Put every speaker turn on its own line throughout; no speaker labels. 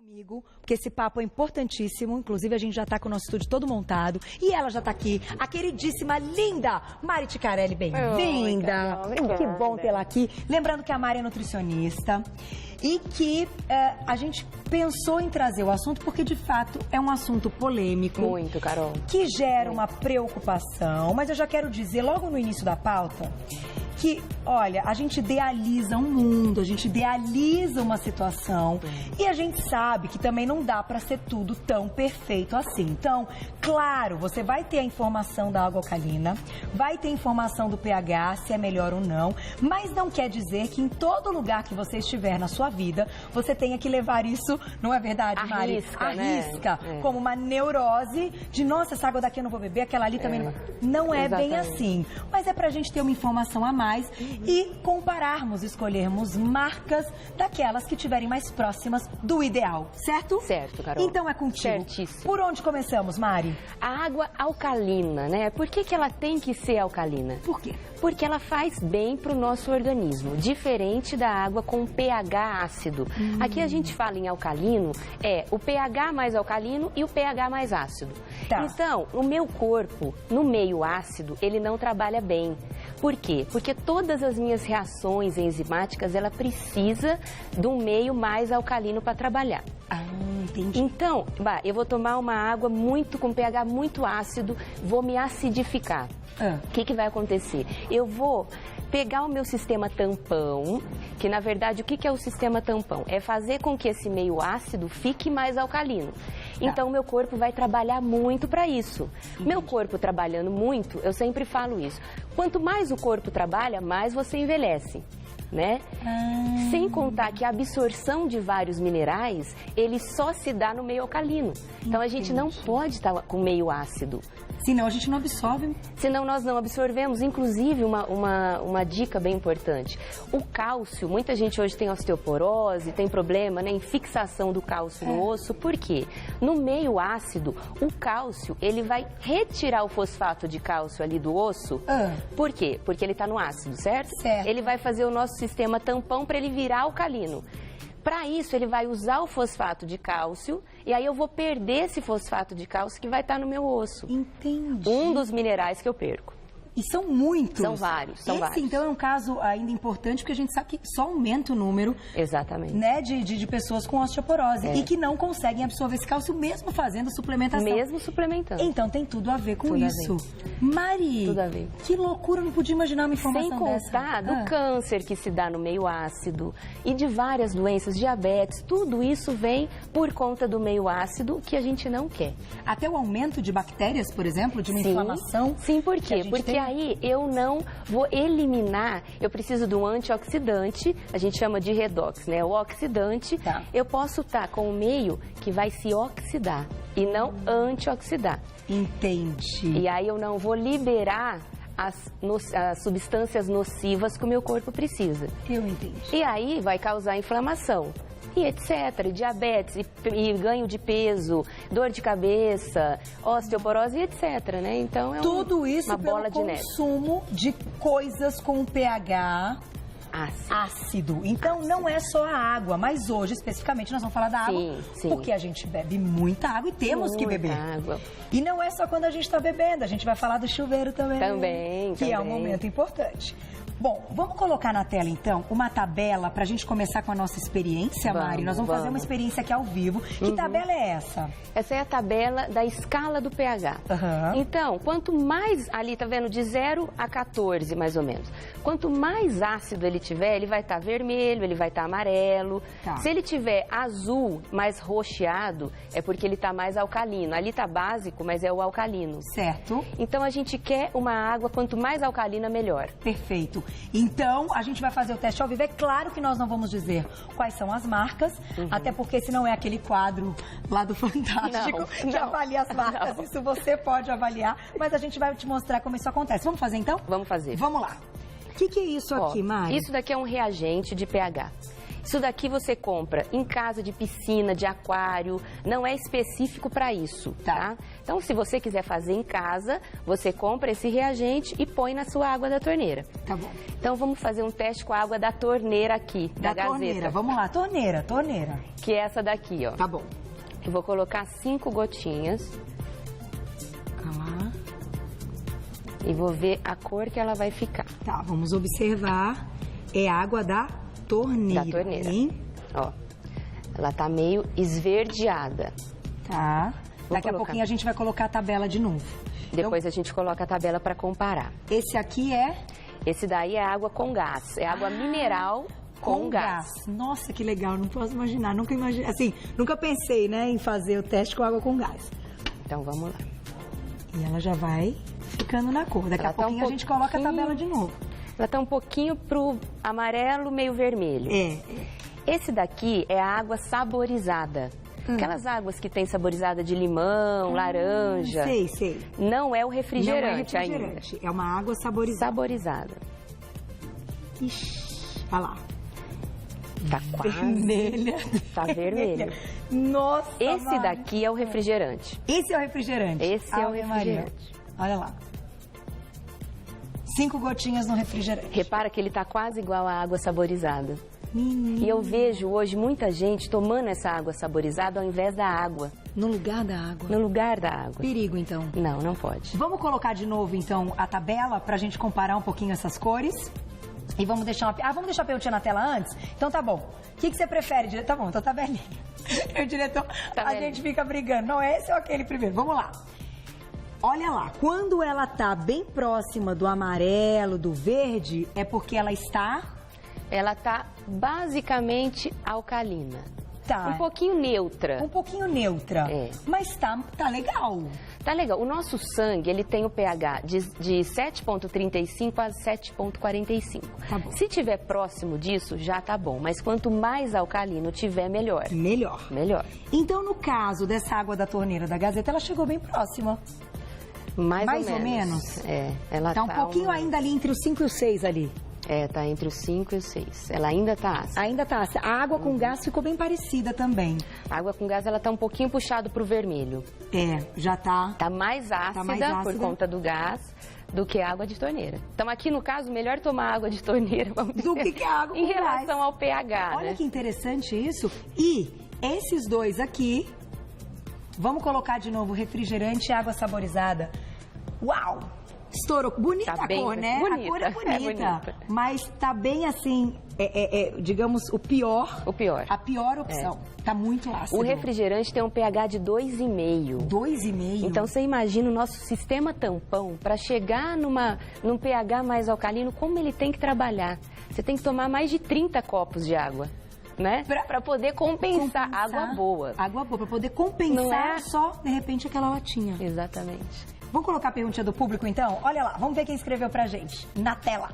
Comigo, porque esse papo é importantíssimo. Inclusive, a gente já está com o nosso estúdio todo montado. E ela já está aqui, a queridíssima, linda Mari Ticarelli. Bem-vinda. Que bom tê-la aqui. Lembrando que a Mari é nutricionista e que a gente pensou em trazer o assunto porque, de fato, é um assunto polêmico.
Muito, Carol.
Que gera uma preocupação. Mas eu já quero dizer, logo no início da pauta, que, olha, a gente idealiza um mundo, a gente idealiza uma situação e a gente sabe que também não dá para ser tudo tão perfeito assim. Então, claro, você vai ter a informação da água alcalina, vai ter a informação do pH, se é melhor ou não, mas não quer dizer que em todo lugar que você estiver na sua vida, você tenha que levar isso, não é verdade, Mari? Arrisca, né? Como uma neurose de, nossa, essa água daqui eu não vou beber, aquela ali também não. Não é bem assim, mas é pra gente ter uma informação a mais e compararmos, escolhermos marcas daquelas que estiverem mais próximas do ideal, certo?
Certo, Carol.
Então é contigo.
Certíssimo.
Por onde começamos, Mari?
A água alcalina, né? Por que ela tem que ser alcalina?
Por quê?
Porque ela faz bem para o nosso organismo, diferente da água com pH ácido. Aqui a gente fala em alcalino, é o pH mais alcalino e o pH mais ácido.
Tá.
Então, o meu corpo, no meio ácido, ele não trabalha bem. Por quê? Porque todas as minhas reações enzimáticas, ela precisa de um meio mais alcalino para trabalhar.
Ah, entendi.
Então, eu vou tomar uma água com pH muito ácido, vou me acidificar. O que vai acontecer? Eu vou pegar o meu sistema tampão, que na verdade o que é o sistema tampão? É fazer com que esse meio ácido fique mais alcalino. Então, meu corpo vai trabalhar muito para isso. Meu corpo trabalhando muito, eu sempre falo isso. Quanto mais o corpo trabalha, mais você envelhece, né? Sem contar que a absorção de vários minerais, ele só se dá no meio alcalino. Então, a gente não pode estar com meio ácido.
Senão a gente não absorve.
Senão nós não absorvemos. Inclusive, uma dica bem importante. O cálcio, muita gente hoje tem osteoporose, tem problema, né, em fixação do cálcio no osso. Por quê? No meio ácido, o cálcio, ele vai retirar o fosfato de cálcio ali do osso. Por quê? Porque ele está no ácido, certo?
Certo.
Ele vai fazer o nosso sistema tampão para ele virar alcalino. Para isso, ele vai usar o fosfato de cálcio e aí eu vou perder esse fosfato de cálcio que vai estar no meu osso.
Entendi.
Um dos minerais que eu perco.
E são muitos.
São vários, são vários.
Então, é um caso ainda importante, porque a gente sabe que só aumenta o número,
exatamente,
né, de pessoas com osteoporose e que não conseguem absorver esse cálcio mesmo fazendo suplementação.
Mesmo suplementando.
Então, tem tudo a ver com isso. Mari,
tudo a ver.
Que loucura, eu não podia imaginar uma informação dessa.
Sem contar do câncer que se dá no meio ácido e de várias doenças, diabetes, tudo isso vem por conta do meio ácido que a gente não quer.
Até o aumento de bactérias, por exemplo, de uma inflamação.
Sim, por quê? Porque aí eu não vou eliminar, eu preciso de um antioxidante, a gente chama de redox, né? O oxidante, eu posso estar com um meio que vai se oxidar e não antioxidar.
Entendi.
E aí eu não vou liberar as substâncias nocivas que o meu corpo precisa.
Eu entendi.
E aí vai causar inflamação. E etc, diabetes, e ganho de peso, dor de cabeça, osteoporose e etc, né? Então é
tudo isso
uma bola de neve.
Consumo de coisas com pH ácido. Então não é só a água, mas hoje especificamente nós vamos falar da água, porque a gente bebe muita água e temos que beber.
Água.
E não é só quando a gente está bebendo, a gente vai falar do chuveiro também. Que é um momento importante. Bom, vamos colocar na tela, então, uma tabela para a gente começar com a nossa experiência, Mari. Nós vamos fazer uma experiência aqui ao vivo. Que tabela é essa?
Essa é a tabela da escala do pH. Então, quanto mais, ali tá vendo, de 0 a 14, mais ou menos. Quanto mais ácido ele tiver, ele vai estar vermelho, ele vai estar amarelo. Se ele tiver azul, mais roxeado, é porque ele está mais alcalino. Ali tá básico, mas é o alcalino.
Certo.
Então, a gente quer uma água, quanto mais alcalina, melhor.
Perfeito. Então, a gente vai fazer o teste ao vivo. É claro que nós não vamos dizer quais são as marcas, até porque senão é aquele quadro lá do Fantástico que avalia as marcas. Isso você pode avaliar, mas a gente vai te mostrar como isso acontece. Vamos fazer então?
Vamos fazer.
Vamos lá. O que é isso aqui, Mari?
Isso daqui é um reagente de pH. Isso daqui você compra em casa de piscina, de aquário, não é específico para isso, tá? Então, se você quiser fazer em casa, você compra esse reagente e põe na sua água da torneira.
Tá bom.
Então, vamos fazer um teste com a água da torneira aqui, da Gazeta.
Torneira, vamos lá, torneira.
Que é essa daqui, ó.
Tá bom.
Eu vou colocar 5 gotinhas.
Calma.
E vou ver a cor que ela vai ficar.
Tá, vamos observar. É água da torneira.
Da torneira.
Hein?
Ó, ela tá meio esverdeada.
Tá. Daqui a pouquinho a gente vai colocar a tabela de novo.
Depois a gente coloca a tabela para comparar.
Esse aqui é?
Esse daí é água com gás. É água mineral com gás.
Nossa, que legal. Não posso imaginar. Nunca imaginei. Assim, nunca pensei, né, em fazer o teste com água com gás.
Então, vamos lá.
E ela já vai ficando na cor. Daqui a pouquinho a gente coloca a tabela de novo.
Ela tá um pouquinho pro amarelo, meio vermelho. Esse daqui é a água saborizada. Aquelas águas que tem saborizada de limão, laranja.
Sei.
Não é o refrigerante, ainda.
É uma água saborizada.
Saborizada.
Ixi, olha lá.
Tá quase.
Vermelha.
Tá vermelho.
Nossa,
Esse daqui é o refrigerante.
Esse é o refrigerante.
Esse é o
Ave
refrigerante.
Maria. Olha lá. 5 gotinhas no refrigerante.
Repara que ele tá quase igual à água saborizada.
Menina.
E eu vejo hoje muita gente tomando essa água saborizada ao invés da água.
No lugar da água.
No lugar da água.
Perigo, então.
Não, não pode.
Vamos colocar de novo, então, a tabela pra gente comparar um pouquinho essas cores. E vamos deixar vamos deixar a perguntinha na tela antes? Então tá bom. O que você prefere, diretor? Tá bom, então tá belinha. O diretor, a gente fica brigando. Não, esse ou aquele primeiro. Vamos lá. Olha lá, quando ela tá bem próxima do amarelo, do verde, é porque ela está...
Ela tá basicamente alcalina.
Tá.
Um pouquinho neutra.
Um pouquinho neutra.
É.
Mas tá legal.
Tá legal. O nosso sangue, ele tem o pH de 7,35 a 7,45.
Tá bom.
Se tiver próximo disso, já tá bom. Mas quanto mais alcalino tiver, melhor.
Melhor. Então, no caso dessa água da torneira da Gazeta, ela chegou bem próxima.
Mais ou menos. É. Ela
tá um pouquinho ainda ali entre os 5 e os 6 ali.
É, tá entre os 5 e os 6. Ela ainda tá ácida.
Ainda tá ácida. A água com gás ficou bem parecida também.
A água com gás, ela tá um pouquinho puxado pro vermelho.
É, já tá.
Tá mais ácida por conta do gás do que a água de torneira. Então, aqui no caso, melhor tomar água de torneira, vamos dizer,
do que a água com
em relação ao pH,
Olha, né? Que interessante isso. E esses dois aqui, vamos colocar de novo refrigerante e água saborizada. Uau! Estourou. Bonita
tá
a cor, né?
Bonita.
A cor é bonita.
É bonita.
Mas tá bem assim, digamos, o pior.
A
pior opção. Tá muito ácido.
O refrigerante tem um pH de 2,5.
2,5?
Então, você imagina o nosso sistema tampão, para chegar num pH mais alcalino, como ele tem que trabalhar. Você tem que tomar mais de 30 copos de água. Né? Para poder compensar água boa.
Água boa, para poder compensar só, de repente, aquela latinha.
Exatamente.
Vamos colocar a perguntinha do público, então? Olha lá, vamos ver quem escreveu pra gente na tela.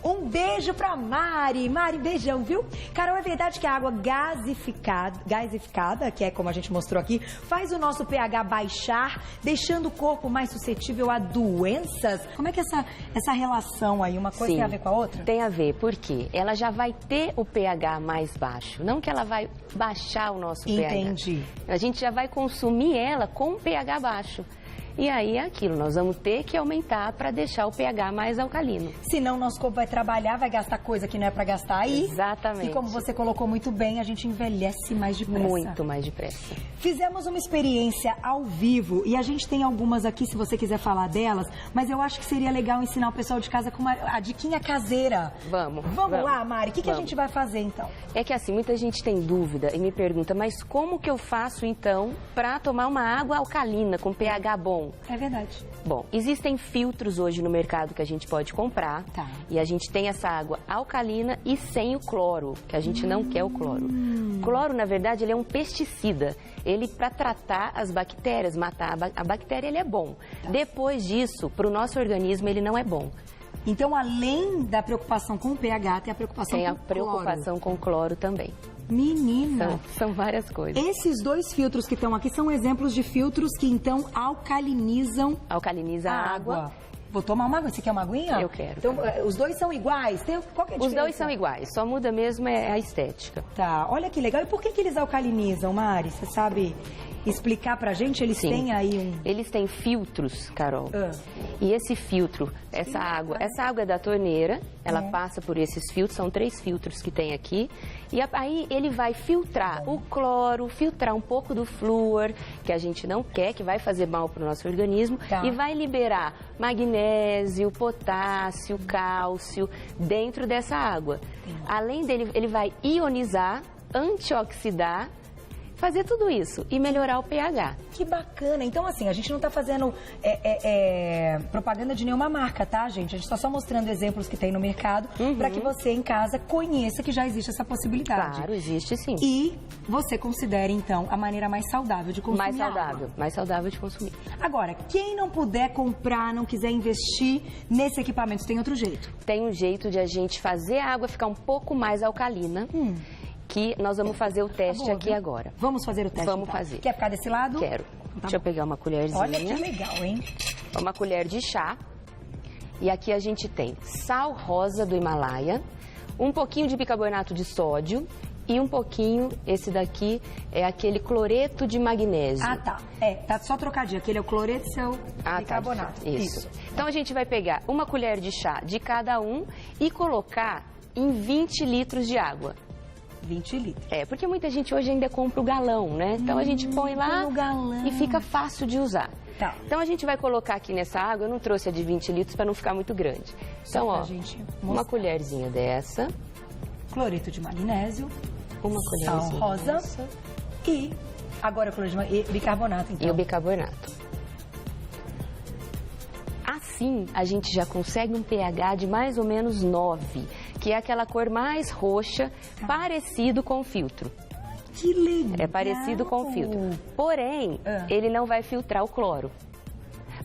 Um beijo pra Mari. Mari, beijão, viu? Carol, é verdade que a água gasificada, que é como a gente mostrou aqui, faz o nosso pH baixar, deixando o corpo mais suscetível a doenças? Como é que essa relação aí, uma coisa tem a ver com a outra?
Tem a ver, porque ela já vai ter o pH mais baixo, não que ela vai baixar o nosso pH.
Entendi.
A gente já vai consumir ela com o pH baixo. E aí é aquilo, nós vamos ter que aumentar para deixar o pH mais alcalino.
Senão o nosso corpo vai trabalhar, vai gastar coisa que não é para gastar aí.
Exatamente.
E como você colocou muito bem, a gente envelhece mais depressa.
Muito mais depressa.
Fizemos uma experiência ao vivo e a gente tem algumas aqui, se você quiser falar delas, mas eu acho que seria legal ensinar o pessoal de casa com a diquinha caseira.
Vamos
lá, Mari. O que a gente vai fazer, então?
É que assim, muita gente tem dúvida e me pergunta, mas como que eu faço, então, para tomar uma água alcalina com pH bom?
É verdade.
Bom, existem filtros hoje no mercado que a gente pode comprar.
Tá.
E a gente tem essa água alcalina e sem o cloro, que a gente não quer o cloro. Cloro, na verdade, ele é um pesticida. Ele, para tratar as bactérias, matar a bactéria, ele é bom. Tá. Depois disso, para o nosso organismo, ele não é bom.
Então, além da preocupação com o pH, tem a preocupação com o cloro.
Tem a preocupação com o cloro também.
Menina!
São várias coisas.
Esses dois filtros que estão aqui são exemplos de filtros que, então, alcalinizam
a água.
Vou tomar uma água. Você quer uma aguinha?
Eu quero.
Então, os dois são iguais? Qual que é a diferença?
Os dois são iguais, só muda mesmo a estética.
Tá, olha que legal. E por que eles alcalinizam, Mari? Você sabe explicar pra gente? Eles têm aí
Eles têm filtros, Carol. E esse filtro, essa água é da torneira, ela passa por esses filtros, são 3 filtros que tem aqui. E aí ele vai filtrar o cloro, filtrar um pouco do flúor, que a gente não quer, que vai fazer mal pro nosso organismo, e vai liberar magnésio, potássio, cálcio dentro dessa água. Além dele, ele vai ionizar, antioxidar, fazer tudo isso e melhorar o pH.
Que bacana. Então, assim, a gente não está fazendo propaganda de nenhuma marca, tá, gente? A gente está só mostrando exemplos que tem no mercado para que você em casa conheça que já existe essa possibilidade.
Claro, existe sim.
E você considere, então, a maneira mais saudável de consumir
mais saudável de consumir.
Agora, quem não puder comprar, não quiser investir nesse equipamento, tem outro jeito?
Tem um jeito de a gente fazer a água ficar um pouco mais alcalina. Que nós vamos fazer o teste aqui agora.
Vamos fazer o teste?
Vamos fazer.
Quer ficar desse lado?
Quero. Deixa eu pegar uma colherzinha.
Olha que legal, hein?
Uma colher de chá. E aqui a gente tem sal rosa do Himalaia, um pouquinho de bicarbonato de sódio e um pouquinho, esse daqui é aquele cloreto de magnésio.
Ah, tá. Tá só trocadinho. Aquele é o cloreto, esse é o bicarbonato.
Tá, isso. Então a gente vai pegar uma colher de chá de cada um e colocar em 20 litros de água.
20 litros.
Porque muita gente hoje ainda compra o galão, né? Então a gente põe lá e fica fácil de usar.
Tá.
Então a gente vai colocar aqui nessa água, eu não trouxe a de 20 litros para não ficar muito grande. Então, ó, uma colherzinha dessa.
Cloreto de magnésio.
Uma colherzinha
sal rosa.
Dessa.
E agora o cloreto de bicarbonato, então.
E o bicarbonato. Assim, a gente já consegue um pH de mais ou menos 9, que é aquela cor mais roxa, parecido com o filtro.
Que legal!
É parecido com o filtro. Porém, ele não vai filtrar o cloro.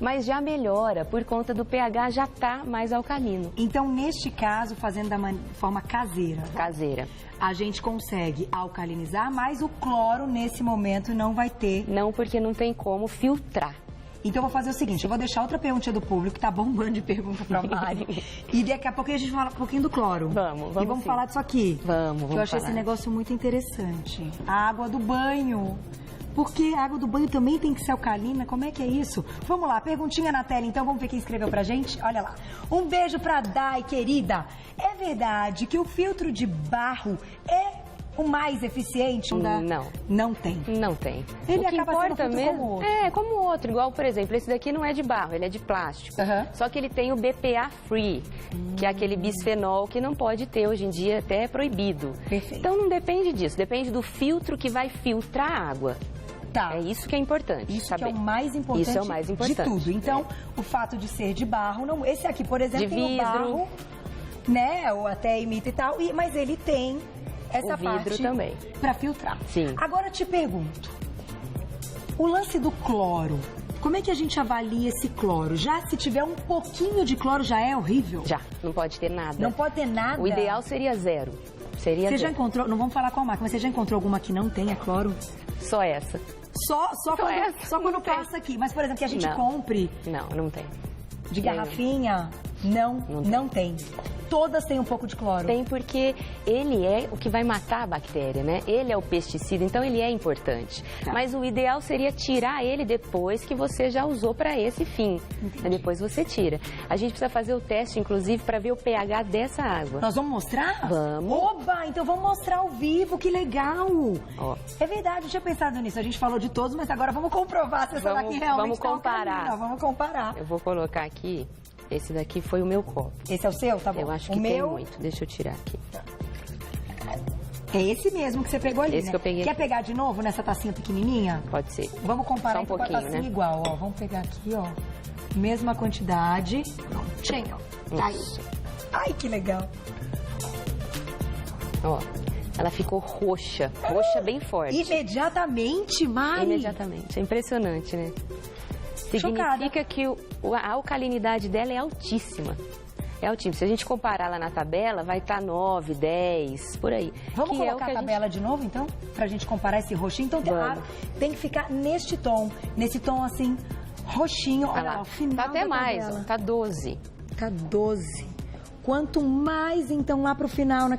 Mas já melhora, por conta do pH já tá mais alcalino.
Então, neste caso, fazendo da forma caseira.
Caseira.
A gente consegue alcalinizar, mas o cloro, nesse momento, não vai ter.
Não, porque não tem como filtrar.
Então, eu vou fazer o seguinte, eu vou deixar outra pergunta do público, que tá bombando de pergunta pra Mari. E daqui a pouco a gente fala um pouquinho do cloro.
Vamos
E vamos falar disso aqui.
Vamos
eu achei esse negócio muito interessante. A água do banho. Porque a água do banho também tem que ser alcalina? Como é que é isso? Vamos lá, perguntinha na tela, então. Vamos ver quem escreveu pra gente? Olha lá. Um beijo pra Dai, querida. É verdade que o filtro de barro é o mais eficiente?
Não.
Não tem?
Não tem.
Ele
o que
acaba
importa
sendo
mesmo
como outro.
como o outro. Igual, por exemplo, esse daqui não é de barro, ele é de plástico. Só que ele tem o BPA Free, que é aquele bisfenol que não pode ter hoje em dia, até é proibido.
Perfeito.
Então não depende disso, depende do filtro que vai filtrar a água.
Tá.
É isso que é importante.
Isso
saber.
que é o mais importante,
Isso é o mais importante
de tudo. Então, o fato de ser de barro, não, esse aqui, por exemplo,
de
tem o barro, né, ou até imita e tal, mas ele tem essa
parte também
para filtrar.
Sim.
Agora te pergunto, o lance do cloro, como é que a gente avalia esse cloro? Já se tiver um pouquinho de cloro já é horrível?
Já, não pode ter nada.
Não pode ter nada?
O ideal seria zero.
Você já encontrou, não vamos falar qual marca, mas você já encontrou alguma que não tenha cloro?
Só essa.
Só quando passa aqui. Mas, por exemplo, que a gente compre...
Não tem.
De garrafinha, não tem. Todas têm um pouco de cloro.
Tem porque ele é o que vai matar a bactéria, né? Ele é o pesticida, então ele é importante. Tá. Mas o ideal seria tirar ele depois que você já usou para esse fim. Depois você tira. A gente precisa fazer o teste, inclusive, para ver o pH dessa água.
Nós vamos mostrar?
Vamos.
Oba, então vamos mostrar ao vivo, que legal.
Ó.
É verdade, eu tinha pensado nisso. A gente falou de todos, mas agora vamos comprovar se essa daqui realmente
vamos comparar.
Vamos comparar.
Eu vou colocar aqui. Esse daqui foi o meu copo.
Esse é o seu? Tá bom.
Eu acho que tem muito. Deixa eu tirar aqui.
É esse mesmo que você pegou ali,
esse
né?
Que eu peguei.
Quer pegar de novo nessa tacinha pequenininha?
Pode ser.
Vamos comparar
com a
tacinha igual, ó. Vamos pegar aqui, ó. Mesma quantidade. Pronto. Tá aí. Ai, que legal.
Ó, ela ficou roxa. Roxa bem forte.
Imediatamente, Mari?
Imediatamente. É impressionante, né? Significa que a alcalinidade dela é altíssima. É altíssima. Se a gente comparar lá na tabela, vai estar 9, 10, por aí.
Vamos colocar a tabela de novo, então? Pra gente comparar esse roxinho. Então, tem que ficar neste tom. Nesse tom, assim, roxinho. Olha lá, o final
tá até
da
mais,
tabela.
ó, tá 12.
Tá 12. Quanto mais, então, lá pro final,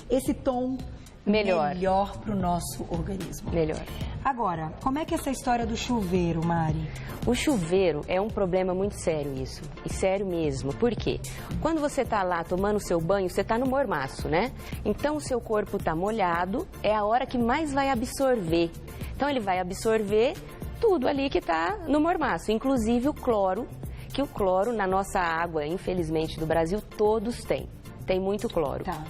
esse tom, melhor pro nosso organismo.
Melhor.
Agora, como é que é essa história do chuveiro, Mari?
O chuveiro é um problema muito sério isso, e sério mesmo. Por quê? Quando você tá lá tomando o seu banho, você tá no mormaço, né? Então o seu corpo tá molhado, é a hora que mais vai absorver. Então ele vai absorver tudo ali que tá no mormaço, inclusive o cloro, que o cloro na nossa água, infelizmente, do Brasil, todos têm. Tem muito cloro.
Tá.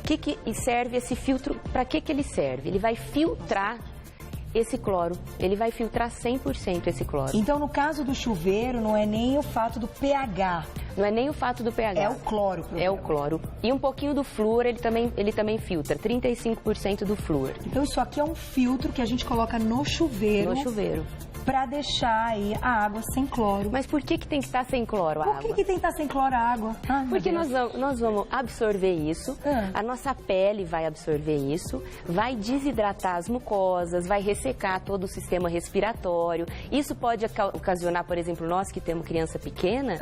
Que serve esse filtro? Para que ele serve? Ele vai filtrar esse cloro. Ele vai filtrar 100% esse cloro.
Então, no caso do chuveiro, não é nem o fato do pH.
Não é nem o fato do pH.
É o cloro.
É o cloro. E um pouquinho do flúor, ele também filtra. 35% do flúor.
Então, isso aqui é um filtro que a gente coloca no chuveiro.
No chuveiro.
Pra deixar aí a água sem cloro.
Mas por que tem que estar sem cloro a água?
Por que tem que estar sem cloro a água?
Porque nós vamos absorver isso, a nossa pele vai absorver isso, vai desidratar as mucosas, vai ressecar todo o sistema respiratório. Isso pode ocasionar, por exemplo, nós que temos criança pequena,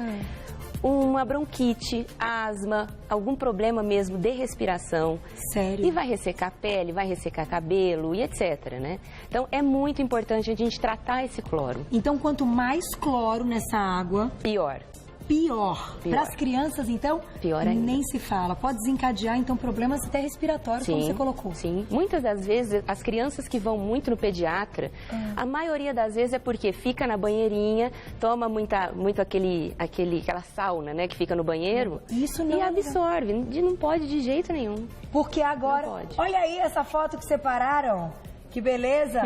uma bronquite, asma, algum problema mesmo de respiração.
Sério?
E vai ressecar a pele, vai ressecar cabelo e etc, né? Então, é muito importante a gente tratar esse cloro.
Então, quanto mais cloro nessa água...
Pior.
Pior. Para as crianças, então,
pior ainda.
Nem se fala. Pode desencadear, então, problemas até respiratórios, como você colocou.
Sim. Muitas das vezes, as crianças que vão muito no pediatra, a maioria das vezes é porque fica na banheirinha, toma muito aquela sauna, né, que fica no banheiro.
Isso não.
E absorve. Não pode de jeito nenhum.
Porque agora... Olha aí essa foto que separaram. Que beleza.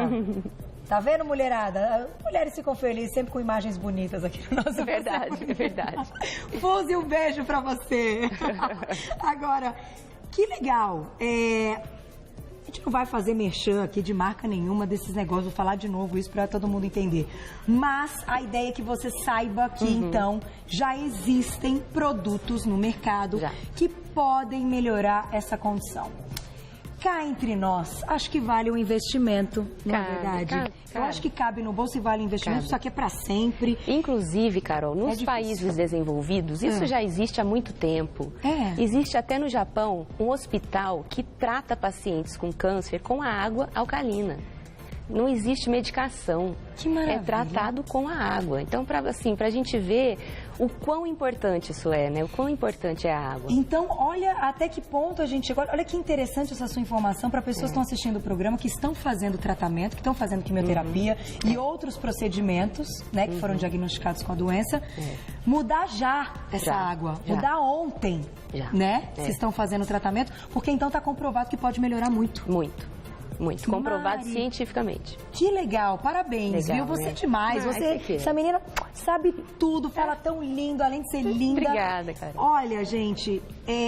Tá vendo, mulherada? Mulheres ficam felizes sempre com imagens bonitas aqui no nosso
Verdade, é verdade.
Fuse, um beijo pra você. Agora, que legal. A gente não vai fazer merchan aqui de marca nenhuma desses negócios, vou falar de novo isso pra todo mundo entender. Mas a ideia é que você saiba que, então, já existem produtos no mercado que podem melhorar essa condição. Cá entre nós, acho que vale um investimento, não é verdade?
Cabe.
Eu acho que cabe no bolso e vale um investimento, isso aqui é para sempre.
Inclusive, Carol, nos países desenvolvidos, isso já existe há muito tempo. Existe até no Japão um hospital que trata pacientes com câncer com a água alcalina. Não existe medicação.
Que maravilha.
É tratado com a água. Então, pra gente ver o quão importante isso é, né? O quão importante é a água.
Então, olha até que ponto a gente chegou. Olha que interessante essa sua informação para pessoas que estão assistindo o programa, que estão fazendo tratamento, que estão fazendo quimioterapia e outros procedimentos, né, que foram diagnosticados com a doença. Mudar já essa água. Mudar ontem, né? Se estão fazendo tratamento, porque então está comprovado que pode melhorar muito.
Muito. Comprovado cientificamente.
Que legal, parabéns, viu? Você é demais. Essa menina sabe tudo, fala tão lindo, além de ser linda.
Obrigada, cara.
Olha, gente,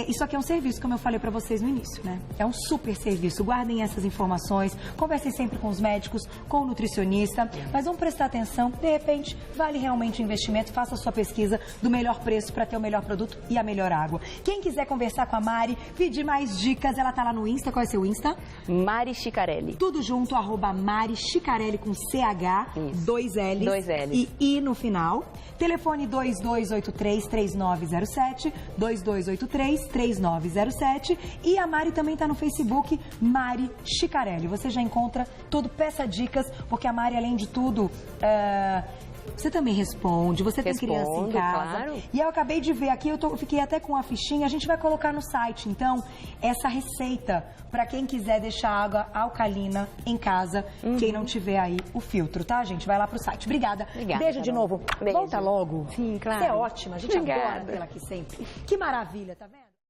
isso aqui é um serviço, como eu falei pra vocês no início, né? É um super serviço. Guardem essas informações, conversem sempre com os médicos, com o nutricionista, mas vamos prestar atenção. De repente, vale realmente o investimento. Faça a sua pesquisa do melhor preço para ter o melhor produto e a melhor água. Quem quiser conversar com a Mari, pedir mais dicas, ela tá lá no Insta. Qual é seu Insta?
Mari Chicarelli.
Tudo junto, @Mari Chicarelli com CH, 2 L's.
2 L's.
E I no final. Telefone 2283-3907, 2283-3907. E a Mari também está no Facebook, Mari Chicarelli. Você já encontra tudo, peça dicas, porque a Mari, além de tudo... Você também responde, você tem criança em casa.
Claro.
E eu acabei de ver aqui, eu fiquei até com a fichinha, a gente vai colocar no site, então, essa receita para quem quiser deixar água alcalina em casa, quem não tiver aí o filtro, tá, gente? Vai lá pro site. Obrigada. Beijo de novo.
Beijo.
Volta logo.
Sim, claro.
Você é ótima, a gente adora ela aqui sempre. Que maravilha, tá vendo?